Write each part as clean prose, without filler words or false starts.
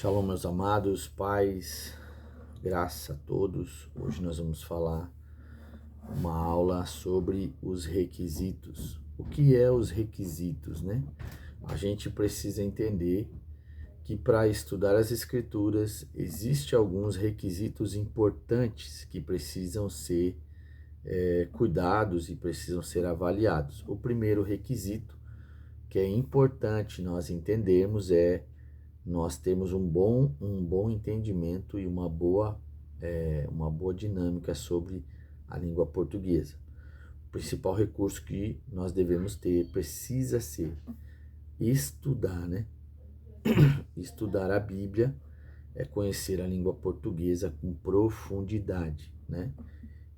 Shalom, meus amados, paz, graça a todos. Hoje nós vamos falar uma aula sobre os requisitos. O que é os requisitos, né? A gente precisa entender que para estudar as Escrituras existem alguns requisitos importantes que precisam ser cuidados e precisam ser avaliados. O primeiro requisito que é importante nós entendermos é nós temos um bom entendimento e uma boa dinâmica sobre a língua portuguesa. O principal recurso que nós devemos ter precisa ser estudar, né? Estudar a Bíblia é conhecer a língua portuguesa com profundidade, né?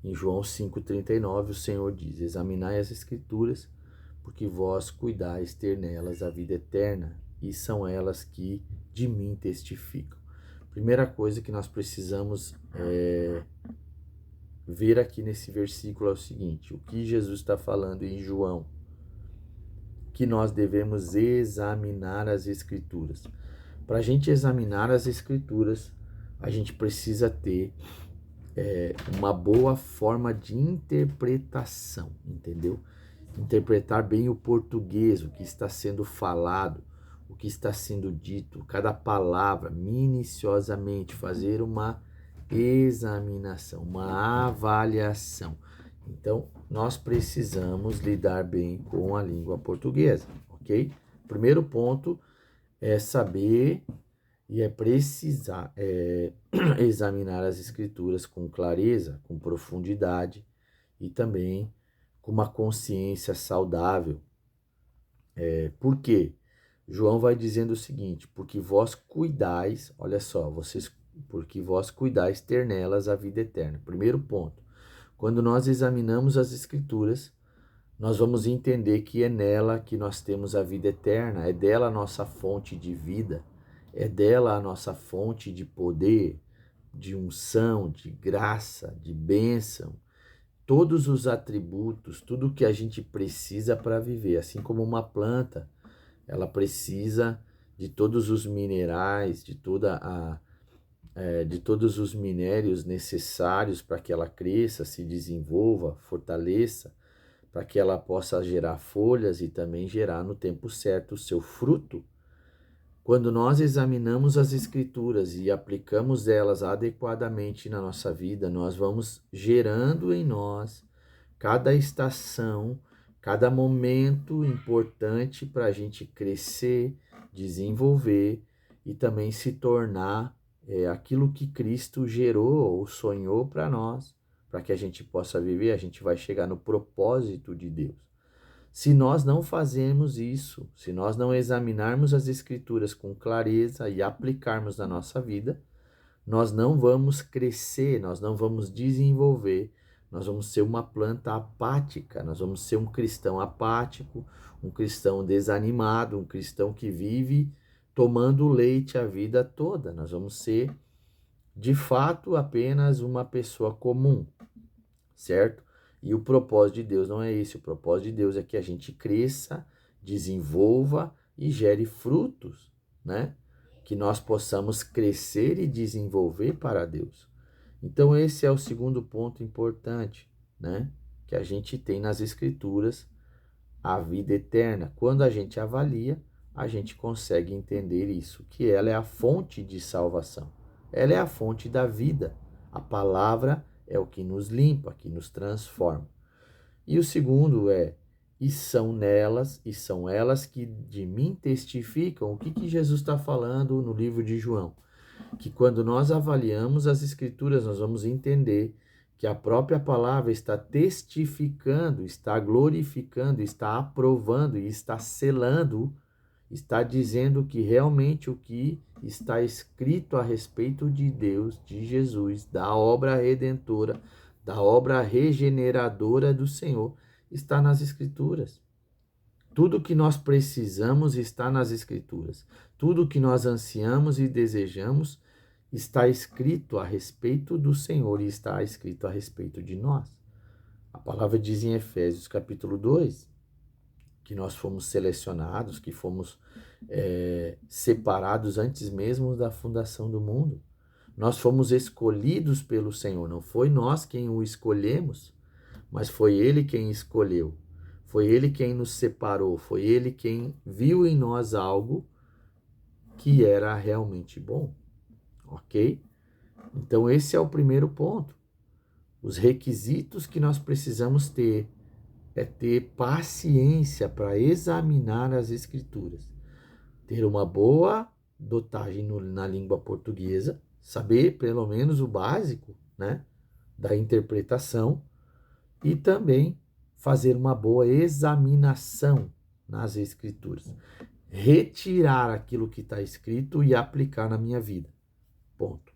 Em João 5,39 o Senhor diz: examinai as Escrituras, porque vós cuidais ter nelas a vida eterna, e são elas que de mim testificam. Primeira coisa que nós precisamos ver aqui nesse versículo é o seguinte: o que Jesus está falando em João? Que nós devemos examinar as Escrituras. Para a gente examinar as Escrituras, a gente precisa ter uma boa forma de interpretação, entendeu? Interpretar bem o português, o que está sendo falado, o que está sendo dito, cada palavra, minuciosamente, fazer uma examinação, uma avaliação. Então, nós precisamos lidar bem com a língua portuguesa, ok? Primeiro ponto é saber e é precisar examinar as Escrituras com clareza, com profundidade e também com uma consciência saudável. Por quê? João vai dizendo o seguinte: porque vós cuidais, olha só, porque vós cuidais ter nelas a vida eterna. Primeiro ponto, quando nós examinamos as Escrituras, nós vamos entender que é nela que nós temos a vida eterna, é dela a nossa fonte de vida, é dela a nossa fonte de poder, de unção, de graça, de bênção, todos os atributos, tudo que a gente precisa para viver, assim como uma planta, ela precisa de todos os minerais, de todos os minérios necessários para que ela cresça, se desenvolva, fortaleça, para que ela possa gerar folhas e também gerar no tempo certo o seu fruto. Quando nós examinamos as Escrituras e aplicamos elas adequadamente na nossa vida, nós vamos gerando em nós cada estação, cada momento importante para a gente crescer, desenvolver e também se tornar aquilo que Cristo gerou ou sonhou para nós, para que a gente possa viver. A gente vai chegar no propósito de Deus. Se nós não fazemos isso, se nós não examinarmos as Escrituras com clareza e aplicarmos na nossa vida, nós não vamos crescer, nós não vamos desenvolver, nós vamos ser uma planta apática, nós vamos ser um cristão apático, um cristão desanimado, um cristão que vive tomando leite a vida toda. Nós vamos ser, de fato, apenas uma pessoa comum, certo? E o propósito de Deus não é esse. O propósito de Deus é que a gente cresça, desenvolva e gere frutos, né? Que nós possamos crescer e desenvolver para Deus. Então esse é o segundo ponto importante, né? Que a gente tem nas Escrituras, a vida eterna. Quando a gente avalia, a gente consegue entender isso, que ela é a fonte de salvação. Ela é a fonte da vida. A palavra é o que nos limpa, que nos transforma. E o segundo e são elas que de mim testificam. O que Jesus está falando no livro de João? Que quando nós avaliamos as Escrituras, nós vamos entender que a própria palavra está testificando, está glorificando, está aprovando e está selando, está dizendo que realmente o que está escrito a respeito de Deus, de Jesus, da obra redentora, da obra regeneradora do Senhor, está nas Escrituras. Tudo que nós precisamos está nas Escrituras. Tudo que nós ansiamos e desejamos está escrito a respeito do Senhor e está escrito a respeito de nós. A palavra diz em Efésios capítulo 2 que nós fomos selecionados, que fomos separados antes mesmo da fundação do mundo. Nós fomos escolhidos pelo Senhor, não foi nós quem o escolhemos, mas foi Ele quem escolheu. Foi Ele quem nos separou, foi Ele quem viu em nós algo que era realmente bom, ok? Então esse é o primeiro ponto. Os requisitos que nós precisamos ter é ter paciência para examinar as Escrituras, ter uma boa dotagem na língua portuguesa, saber pelo menos o básico, né, da interpretação e também fazer uma boa examinação nas Escrituras. Retirar aquilo que está escrito e aplicar na minha vida. Ponto.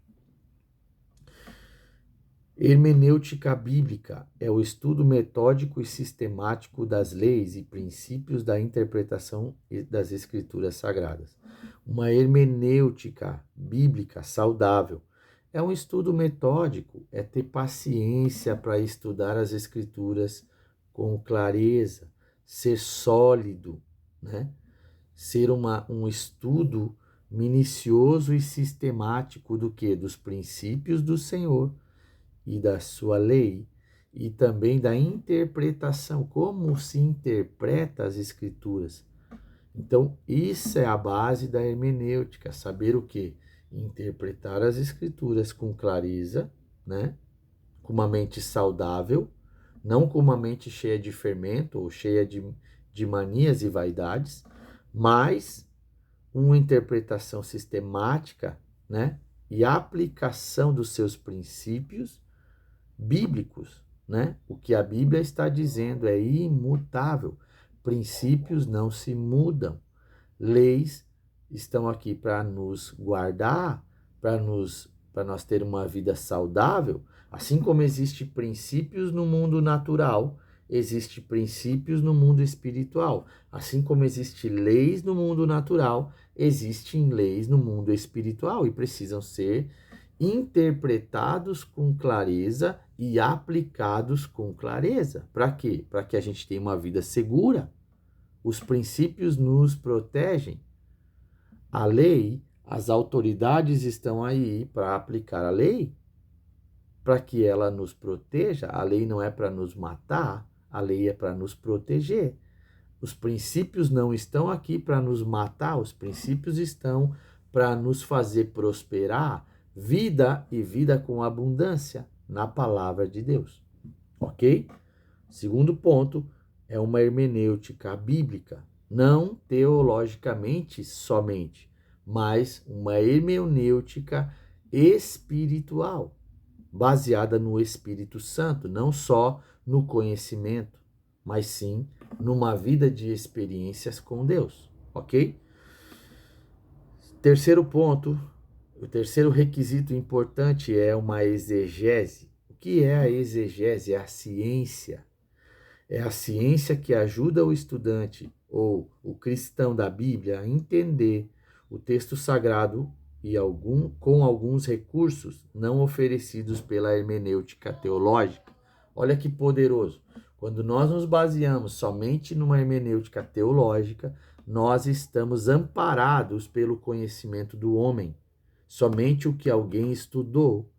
Hermenêutica bíblica é o estudo metódico e sistemático das leis e princípios da interpretação das Escrituras Sagradas. Uma hermenêutica bíblica saudável é um estudo metódico, é ter paciência para estudar as Escrituras com clareza, ser sólido, né? Ser um estudo minucioso e sistemático do quê? Dos princípios do Senhor e da sua lei, e também da interpretação, como se interpreta as Escrituras. Então, isso é a base da hermenêutica, saber o quê? Interpretar as Escrituras com clareza, né? Com uma mente saudável, não com uma mente cheia de fermento ou cheia de manias e vaidades, mas uma interpretação sistemática, né? E a aplicação dos seus princípios bíblicos, né? O que a Bíblia está dizendo é imutável. Princípios não se mudam. Leis estão aqui para nos guardar, para nós ter uma vida saudável, assim como existem princípios no mundo natural, existem princípios no mundo espiritual. Assim como existem leis no mundo natural, existem leis no mundo espiritual e precisam ser interpretados com clareza e aplicados com clareza. Para quê? Para que a gente tenha uma vida segura. Os princípios nos protegem. A lei, as autoridades estão aí para aplicar a lei, para que ela nos proteja. A lei não é para nos matar, a lei é para nos proteger. Os princípios não estão aqui para nos matar, os princípios estão para nos fazer prosperar, vida e vida com abundância na palavra de Deus. Ok? Segundo ponto é uma hermenêutica bíblica, não teologicamente somente, mas uma hermenêutica espiritual, baseada no Espírito Santo, não só no conhecimento, mas sim numa vida de experiências com Deus, ok? Terceiro ponto, o terceiro requisito importante é uma exegese. O que é a exegese? É a ciência. É a ciência que ajuda o estudante ou o cristão da Bíblia a entender o texto sagrado e com alguns recursos não oferecidos pela hermenêutica teológica. Olha que poderoso. Quando nós nos baseamos somente numa hermenêutica teológica, nós estamos amparados pelo conhecimento do homem, somente o que alguém estudou.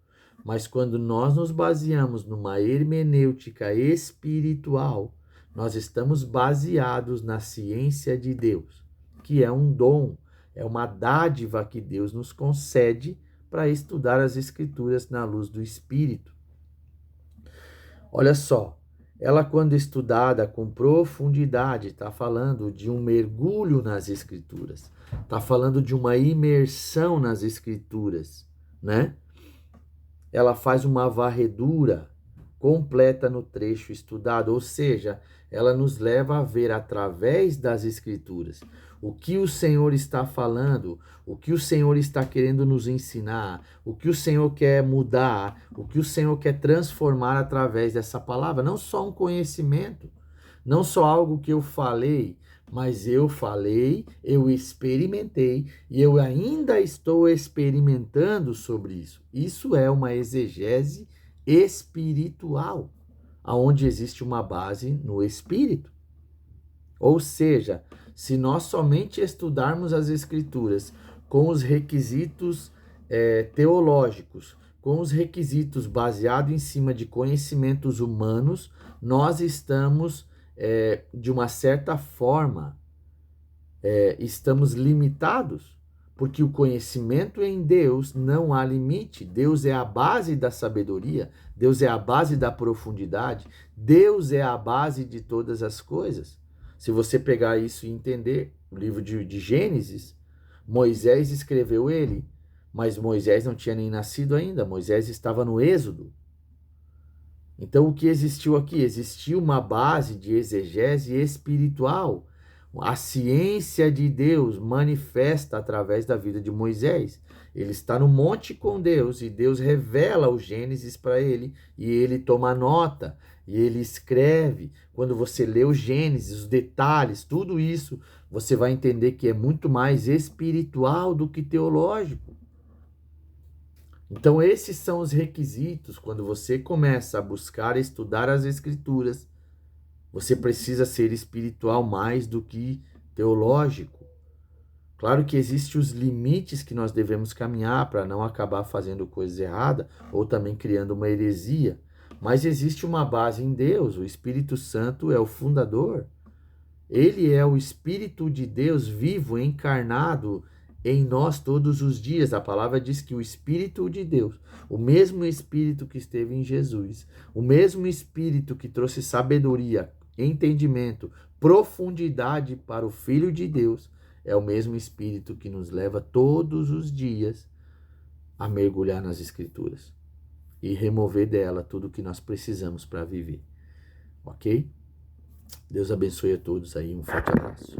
Mas quando nós nos baseamos numa hermenêutica espiritual, nós estamos baseados na ciência de Deus, que é um dom, é uma dádiva que Deus nos concede para estudar as Escrituras na luz do Espírito. Olha só, ela quando estudada com profundidade, está falando de um mergulho nas Escrituras, está falando de uma imersão nas Escrituras, né? Ela faz uma varredura completa no trecho estudado, ou seja, ela nos leva a ver através das Escrituras o que o Senhor está falando, o que o Senhor está querendo nos ensinar, o que o Senhor quer mudar, o que o Senhor quer transformar através dessa palavra. Não só um conhecimento, não só algo que eu falei, mas eu falei, eu experimentei e eu ainda estou experimentando sobre isso. Isso é uma exegese espiritual, aonde existe uma base no espírito. Ou seja, Se nós somente estudarmos as Escrituras com os requisitos teológicos, com os requisitos baseados em cima de conhecimentos humanos, nós estamos, de uma certa forma, estamos limitados, porque o conhecimento em Deus não há limite. Deus é a base da sabedoria, Deus é a base da profundidade, Deus é a base de todas as coisas. Se você pegar isso e entender, o livro de Gênesis, Moisés escreveu ele, mas Moisés não tinha nem nascido ainda, Moisés estava no Êxodo. Então, o que existiu aqui? Existiu uma base de exegese espiritual. A ciência de Deus manifesta através da vida de Moisés. Ele está no monte com Deus e Deus revela o Gênesis para ele e ele toma nota e ele escreve. Quando você lê o Gênesis, os detalhes, tudo isso, você vai entender que é muito mais espiritual do que teológico. Então, esses são os requisitos. Quando você começa a buscar estudar as Escrituras, você precisa ser espiritual mais do que teológico. Claro que existem os limites que nós devemos caminhar para não acabar fazendo coisas erradas ou também criando uma heresia. Mas existe uma base em Deus. O Espírito Santo é o fundador. Ele é o Espírito de Deus vivo, encarnado em nós todos os dias. A palavra diz que o Espírito de Deus, o mesmo Espírito que esteve em Jesus, o mesmo Espírito que trouxe sabedoria, entendimento, profundidade para o Filho de Deus, é o mesmo Espírito que nos leva todos os dias a mergulhar nas Escrituras e remover dela tudo o que nós precisamos para viver. Ok? Deus abençoe a todos aí. Um forte abraço.